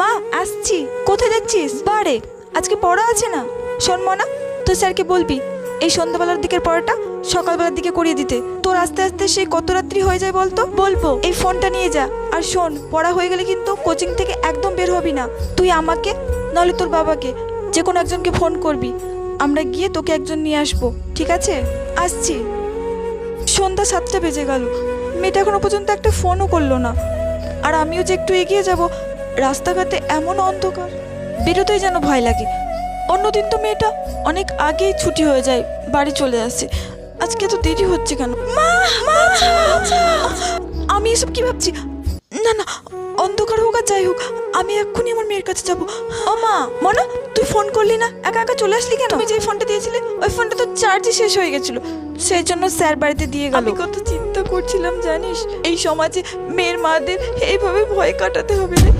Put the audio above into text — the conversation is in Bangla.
মা আসছি। কোথায় যাচ্ছিস? বারে আজকে পড়া আছে না। শোন মনা, তোর স্যারকে বলবি এই সন্ধ্যাবেলার দিকের পড়াটা সকালবেলার দিকে করিয়ে দিতে। তোর আস্তে আস্তে সেই কত রাত্রি হয়ে যায় বলতো। বলবো এই ফোনটা নিয়ে যা। আর শোন, পড়া হয়ে গেলে কিন্তু কোচিং থেকে একদম বের হবি না। তুই আমাকে নাহলে তোর বাবাকে যে কোনো একজনকে ফোন করবি, আমরা গিয়ে তোকে একজন নিয়ে আসবো, ঠিক আছে? আসছি। সন্ধ্যা 7টা বেজে গেল, মেয়েটা এখনো পর্যন্ত একটা ফোনও করলো না। আর আমিও যে একটু এগিয়ে যাব, রাস্তাঘাটে এমন অন্ধকার, বেরোতেই যেন ভয় লাগে। অন্যদিন তো মেয়েটা অনেক আগেই ছুটি হয়ে যায়, বাড়ি চলে আসে। আজকে তো দেরি হচ্ছে কেন? মা, মা, আমি এসব কি ভাবছি? না না, অন্ধকার হোক আর যাই হোক, আমি এক্ষুনি আমার মেয়ের কাছে যাব। ও মা, মনা, তুই ফোন করলি না, একা একা চলে আসলি কেন? তুমি যে ফোনটা দিয়েছিলে ওই ফোনটা তো চার্জই শেষ হয়ে গেছিল, সেই জন্য স্যার বাড়িতে দিয়ে গেল। আমি কত চিন্তা করছিলাম জানিস, এই সমাজে মেয়ের মাদের এইভাবে ভয় কাটাতে হবে রে।